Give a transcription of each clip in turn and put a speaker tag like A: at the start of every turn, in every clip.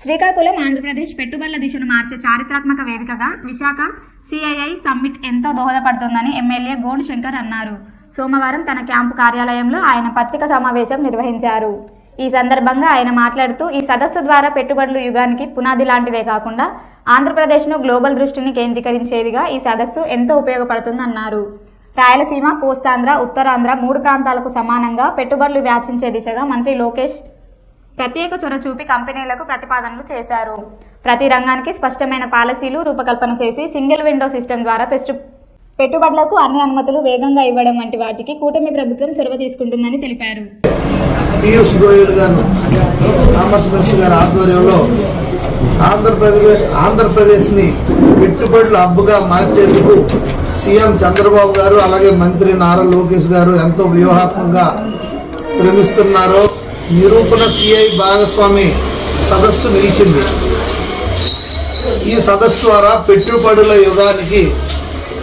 A: శ్రీకాకుళం ఆంధ్రప్రదేశ్ పెట్టుబడుల దిశను మార్చే చారిత్రాత్మక వేదికగా విశాఖ సిఐఐ సమ్మిట్ ఎంతో దోహదపడుతుందని ఎమ్మెల్యే గోండు శంకర్ అన్నారు. సోమవారం తన క్యాంపు కార్యాలయంలో ఆయన పత్రికా సమావేశం నిర్వహించారు. ఈ సందర్భంగా ఆయన మాట్లాడుతూ ఈ సదస్సు ద్వారా పెట్టుబడుల యుగానికి పునాది లాంటిదే కాకుండా ఆంధ్రప్రదేశ్ను గ్లోబల్ దృష్టిని కేంద్రీకరించేదిగా ఈ సదస్సు ఎంతో ఉపయోగపడుతుందన్నారు. రాయలసీమ, కోస్తాంధ్ర, ఉత్తరాంధ్ర 3 ప్రాంతాలకు సమానంగా పెట్టుబడులు వ్యాచించే దిశగా మంత్రి లోకేష్ ప్రత్యేక చొరవ చూపి కంపెనీలకు ప్రతిపాదనలు చేశారు. ప్రతి రంగానికి స్పష్టమైన పాలసీలు రూపకల్పన చేసి సింగిల్ విండో సిస్టమ్ ద్వారా పెట్టుబడులకు అన్ని అనుమతులు వేగంగా ఇవ్వడం వంటి వాటికి కూటమి ప్రభుత్వం చొరవ తీసుకుంటుందని తెలిపారు.
B: పీయూష్ గోయల్ గారు కామర్స్ మినిస్టర్ గారి ఆధ్వర్యంలో ఆంధ్రప్రదేశ్ని పెట్టుబడుల హబ్గా మార్చేందుకు సీఎం చంద్రబాబు గారు అలాగే మంత్రి నారా లోకేష్ గారు ఎంతో వ్యూహాత్మకంగా శ్రమిస్తున్నారో నిరూపణ సిఐ భాగస్వామి సదస్సు నిలిచింది. ఈ సదస్సు ద్వారా పెట్టుబడుల యుగానికి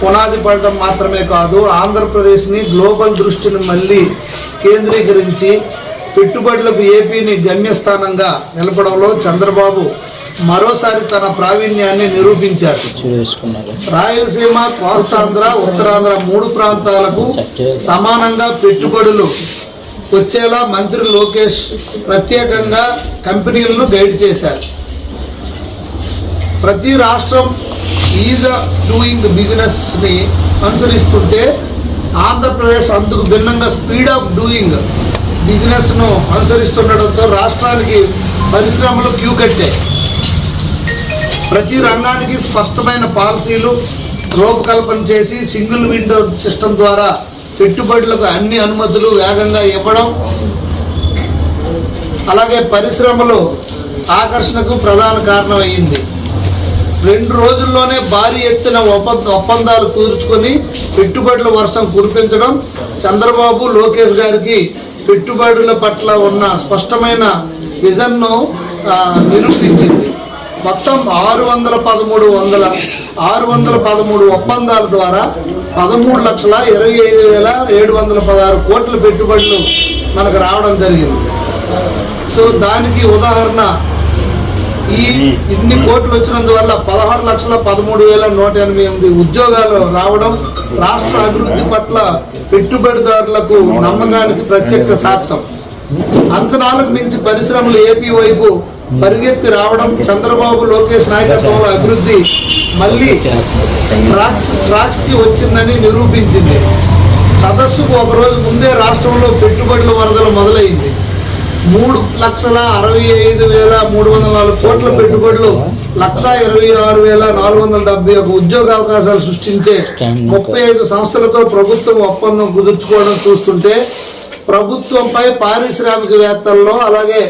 B: పునాది పడడం మాత్రమే కాదు, ఆంధ్రప్రదేశ్ని గ్లోబల్ దృష్టిని మళ్ళీ కేంద్రీకరించి పెట్టుబడులకు ఏపీని గమ్యస్థానంగా నిలపడంలో చంద్రబాబు మరోసారి తన ప్రావీణ్యాన్ని నిరూపించారు. రాయలసీమ, కోస్తాంధ్ర, ఉత్తరాంధ్ర 3 ప్రాంతాలకు సమానంగా పెట్టుబడులు వచ్చేలా మంత్రి లోకేష్ ప్రత్యేకంగా కంపెనీలను గైడ్ చేశారు. ప్రతి రాష్ట్రం ఈజ్ డూయింగ్ బిజినెస్ని అనుసరిస్తుంటే ఆంధ్రప్రదేశ్ అందుకు భిన్నంగా స్పీడ్ ఆఫ్ డూయింగ్ బిజినెస్ను అనుసరిస్తుండడంతో రాష్ట్రానికి పరిశ్రమలు క్యూ కట్టాయి. ప్రతి రంగానికి స్పష్టమైన పాలసీలు రూపకల్పన చేసి సింగిల్ విండో సిస్టమ్ ద్వారా పెట్టుబడులకు అన్ని అనుమతులు వేగంగా ఇవ్వడం, అలాగే పరిశ్రమలు ఆకర్షణకు ప్రధాన కారణమయ్యింది. 2 రోజుల్లోనే భారీ ఎత్తున ఒప్పందాలు కూర్చుకొని పెట్టుబడుల వర్షం కురిపించడం చంద్రబాబు, లోకేష్ గారికి పెట్టుబడుల పట్ల ఉన్న స్పష్టమైన విజన్ను నిరూపించింది. మొత్తం 613 ఒప్పందాల ద్వారా 13,25,716 కోట్ల పెట్టుబడులు మనకు రావడం జరిగింది. సో దానికి ఉదాహరణ ఇన్ని కోట్లు వచ్చినందువల్ల 16,13,188 ఉద్యోగాలు రావడం రాష్ట్ర అభివృద్ధి పట్ల పెట్టుబడిదారులకు నమ్మకానికి ప్రత్యక్ష సాక్ష్యం. అంచనాలకు మించి పరిశ్రమలు ఏపీ వైపు పరిగెత్తి రావడం చంద్రబాబు, లోకేష్ నాయకత్వంలో అభివృద్ధి మళ్ళీ ట్రాక్స్ కి వచ్చిందని నిరూపించింది. సదస్సుకు ఒకరోజు ముందే రాష్ట్రంలో పెట్టుబడుల వరదలు మొదలైంది. 3,65,304 కోట్ల పెట్టుబడులు, 1,26,471 ఉద్యోగ అవకాశాలు సృష్టించే 35 సంస్థలతో ప్రభుత్వం ఒప్పందం కుదుర్చుకోవడం చూస్తుంటే ప్రభుత్వంపై, పారిశ్రామికవేత్తల్లో, అలాగే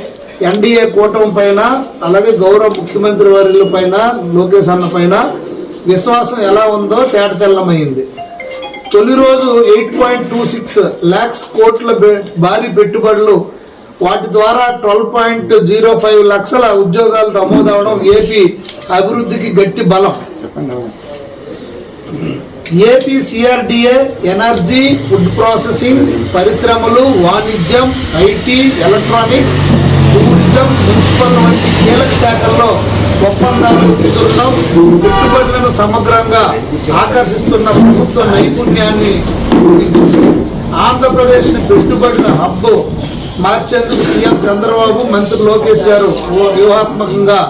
B: ఎన్డీఏ కూటమి పైన, అలాగే గౌరవ ముఖ్యమంత్రి వర్యుల పైన, లోకేష్ అన్న పైన విశ్వాసం ఎలా ఉందో తేటతెల్లమైంది. తొలి రోజు 8.26 lakhs కోట్ల భారీ పెట్టుబడులు, వాటి ద్వారా 12.05 లక్షల ఉద్యోగాలు నమోదవడం ఏపీ అభివృద్ధికి గట్టి బలం. AP CRDA, energy, food processing, పరిశ్రమలు, వాణిజ్యం, ఐటీ, ఎలక్ట్రానిక్స్, టూరిజం, మున్సిపల్ వంటి కీలక శాఖల్లో ఒప్పందాలు కుదురడం పెట్టుబడులను సమగ్రంగా ఆకర్షిస్తున్న ప్రభుత్వ నైపుణ్యాన్ని ఆంధ్రప్రదేశ్ని పెట్టుబడుల హబ్ మార్చేందుకు సీఎం చంద్రబాబు, మంత్రి లోకేష్ గారు వ్యూహాత్మకంగా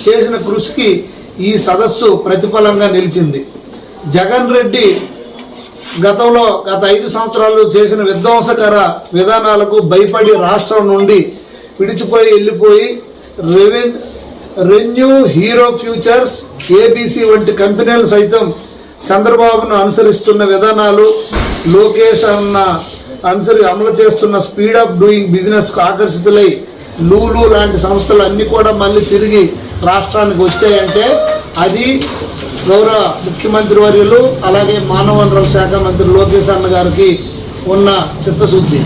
B: చేసిన కృషికి ఈ సదస్సు ప్రతిఫలంగా నిలిచింది. జగన్ రెడ్డి గత 5 సంవత్సరాలు చేసిన విధ్వంసకర విధానాలకు భయపడి రాష్ట్రం నుండి వెళ్ళిపోయి రెన్యూ, హీరో ఫ్యూచర్స్, ఏబీసీ వంటి కంపెనీలు సైతం చంద్రబాబును అనుసరిస్తున్న విధానాలు, లోకేష్ అమలు చేస్తున్న స్పీడ్ ఆఫ్ డూయింగ్ బిజినెస్ కు ఆకర్షితులై లూలు లాంటి సంస్థలు అన్ని కూడా మళ్ళీ తిరిగి రాష్ట్రానికి వచ్చాయంటే అది గౌరవ ముఖ్యమంత్రి వర్యులు, అలాగే మానవ వనరుల శాఖ మంత్రి లోకేష్ అన్న గారికి ఉన్న చిత్తశుద్ధి.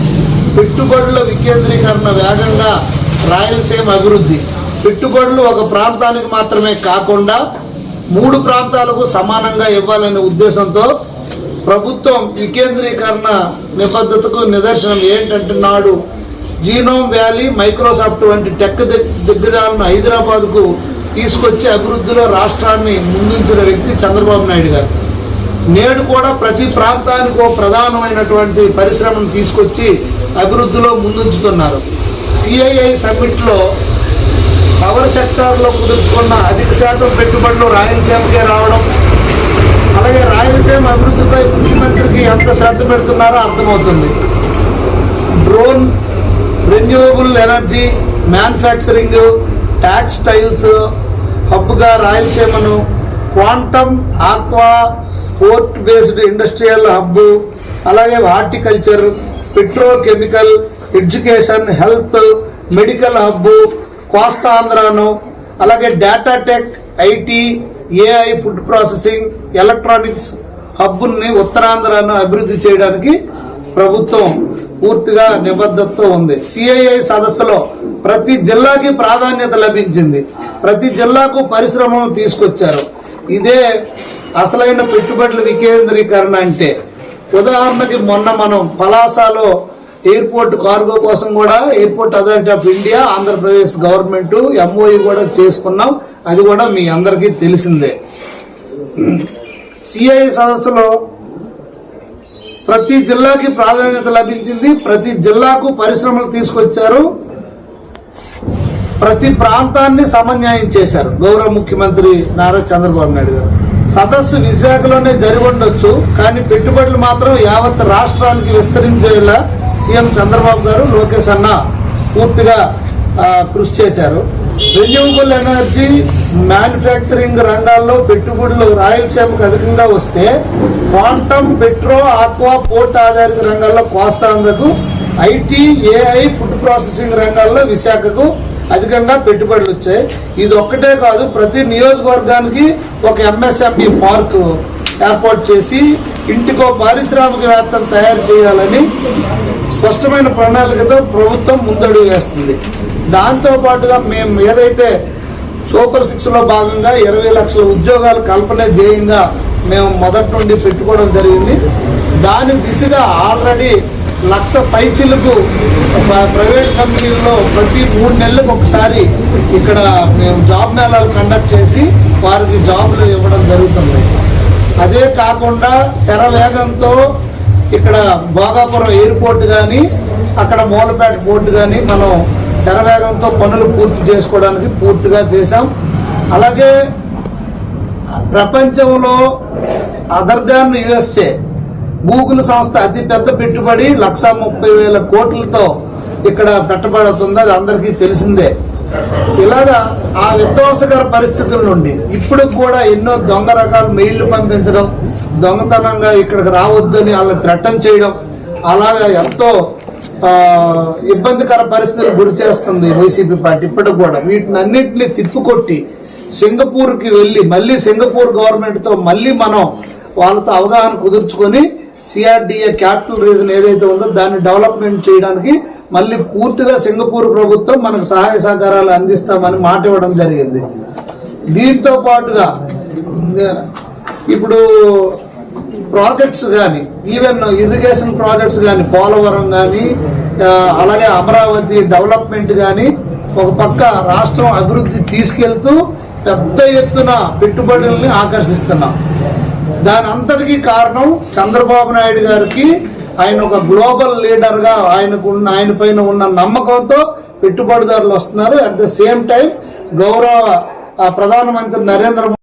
B: పెట్టుబడుల వికేంద్రీకరణ వేగంగా రాయలసీమ అభివృద్ధి, పెట్టుబడులు ఒక ప్రాంతానికి మాత్రమే కాకుండా 3 ప్రాంతాలకు సమానంగా ఇవ్వాలనే ఉద్దేశంతో ప్రభుత్వం వికేంద్రీకరణ నిబద్ధతకు నిదర్శనం ఏంటంటే నాడు జీనోమ్ వ్యాలీ, మైక్రోసాఫ్ట్ వంటి టెక్ దిగ్గజాలను హైదరాబాద్కు తీసుకొచ్చి అభివృద్ధిలో రాష్ట్రాన్ని ముందుంచిన వ్యక్తి చంద్రబాబు నాయుడు గారు. నేడు కూడా ప్రతి ప్రాంతానికి ఒక ప్రధానమైనటువంటి పరిశ్రమను తీసుకొచ్చి అభివృద్ధిలో ముందుంచుతున్నారు. సిఐఐ సమ్మిట్లో పవర్ సెక్టార్లో కుదుర్చుకున్న అధిక శాతం పెట్టుబడులు రాయలసీమకే రావడం, అలాగే రాయలసీమ అభివృద్ధిపై ముఖ్యమంత్రికి ఎంత శ్రద్ధ పెడుతున్నారో అర్థమవుతుంది. Drone, renewable energy, manufacturing, textiles హబ్గా రాయలసీమను, quantum, aqua, port based industrial hub, అలాగే horticulture, petrochemical, education, health, medical hub, కోస్తాంధ్రాను, అలాగే data tech, IT, AI, food processing, electronics హబ్బుల్ని ఉత్తరాంధ్రాను అభివృద్ధి చేయడానికి ప్రభుత్వం పూర్తిగా నిబద్ధతతో ఉంది. సిఐఐ సదస్సులో ప్రతి జిల్లాకి ప్రాధాన్యత లభించింది. ప్రతి జిల్లాకు పరిశ్రమను తీసుకొచ్చారు. ఇదే అసలైన పెట్టుబడుల వికేంద్రీకరణ అంటే. ఉదాహరణకి మొన్న మనం పలాసలో ఎయిర్పోర్ట్ కార్గో కోసం కూడా airport authority of India, Andhra Pradesh government MoU కూడా చేసుకున్నాం. అది కూడా మీ అందరికీ తెలిసిందే. సిఐ సదస్సులో ప్రతి జిల్లాకి ప్రాధాన్యత లభించింది. ప్రతి జిల్లాకు పరిశ్రమలు తీసుకొచ్చారు. ప్రతి ప్రాంతాన్ని సమన్వయం చేశారు గౌరవ ముఖ్యమంత్రి నారా చంద్రబాబు నాయుడు గారు. సదస్సు విశాఖలోనే జరిగి ఉండొచ్చు, కానీ పెట్టుబడులు మాత్రం యావత్ రాష్ట్రానికి విస్తరించేలా సీఎం చంద్రబాబు గారు, లోకేష్ అన్న పూర్తిగా కృషి చేశారు. రెన్యూవబుల్ ఎనర్జీ, మ్యానుఫ్యాక్చరింగ్ రంగాల్లో పెట్టుబడులు రాయలసీమకు అధికంగా వస్తే, క్వాంటమ్, పెట్రో, ఆక్వా, పోర్ట్ ఆధారిత రంగాల్లో కోస్తాంధ్రకు, ఐటీ, ఏఐ, ఫుడ్ ప్రాసెసింగ్ రంగాల్లో విశాఖకు అధికంగా పెట్టుబడులు వచ్చాయి. ఇది ఒక్కటే కాదు, ప్రతి నియోజకవర్గానికి ఒక ఎంఎస్ఎంఈ పార్క్ ఏర్పాటు చేసి ఇంటికో పారిశ్రామికవేత్తను తయారు చేయాలని స్పష్టమైన ప్రణాళికతో ప్రభుత్వం ముందడుగు వేస్తుంది. దాంతో పాటుగా మేము ఏదైతే సూపర్ 6లో భాగంగా 20 లక్షల ఉద్యోగాల కల్పనే ధ్యేయంగా మేము మొదటి నుండి పెట్టుకోవడం జరిగింది. దాని దిశగా ఆల్రెడీ 1,00,000 పైచిలకు ప్రైవేట్ కంపెనీల్లో ప్రతి 3 నెలలకు ఒకసారి ఇక్కడ మేము జాబ్ మేళాలు కండక్ట్ చేసి వారికి జాబ్లు ఇవ్వడం జరుగుతుంది. అదే కాకుండా శరవేగంతో ఇక్కడ భోగాపురం ఎయిర్పోర్ట్ కానీ, అక్కడ మూలపేట పోర్టు కానీ మనం శరవేగంతో పనులు పూర్తి చేసుకోవడానికి పూర్తిగా చేశాం. అలాగే ప్రపంచంలో అదర్ దాన్ యుఎస్ఏ గూగుల్ సంస్థ అతి పెద్ద పెట్టుబడి 1,30,000 కోట్లతో ఇక్కడ పెట్టబడుతుంది. అది అందరికీ తెలిసిందే. ఇలాగా ఆ విధ్వంసకర పరిస్థితుల నుండి ఇప్పుడు కూడా ఎన్నో దొంగ రకాల మెయిళ్లు పంపించడం, దొంగతనంగా ఇక్కడికి రావద్దని వాళ్ళని థ్రెటన్ చేయడం, అలాగా ఎంతో ఇబ్బందికర పరిస్థితులు గురి చేస్తుంది వైసీపీ పార్టీ. ఇప్పటికి కూడా వీటిని అన్నింటినీ తిప్పుకొట్టి సింగపూర్కి వెళ్ళి మళ్ళీ సింగపూర్ గవర్నమెంట్తో మళ్ళీ మనం వాళ్ళతో అవగాహన కుదుర్చుకొని సిఆర్డిఏ క్యాపిటల్ రీజన్ ఏదైతే ఉందో దాన్ని డెవలప్మెంట్ చేయడానికి మళ్ళీ పూర్తిగా సింగపూర్ ప్రభుత్వం మనకు సహాయ సహకారాలు అందిస్తామని మాట ఇవ్వడం జరిగింది. దీంతో పాటుగా ఇప్పుడు ప్రాజెక్ట్స్ కానీ, ఈవెన్ ఇరిగేషన్ ప్రాజెక్ట్స్ కానీ, పోలవరం కానీ, అలాగే అమరావతి డెవలప్మెంట్ కానీ ఒక పక్క రాష్ట్రం అభివృద్ధి తీసుకెళ్తూ పెద్ద ఎత్తున పెట్టుబడుల్ని ఆకర్షిస్తున్నాం. దాని అంతటికీ కారణం చంద్రబాబు నాయుడు గారికి. ఆయన ఒక గ్లోబల్ లీడర్ గా ఆయన పైన ఉన్న నమ్మకంతో పెట్టుబడిదారులు వస్తున్నారు. అట్ ద సేమ్ టైం గౌరవ ప్రధానమంత్రి నరేంద్ర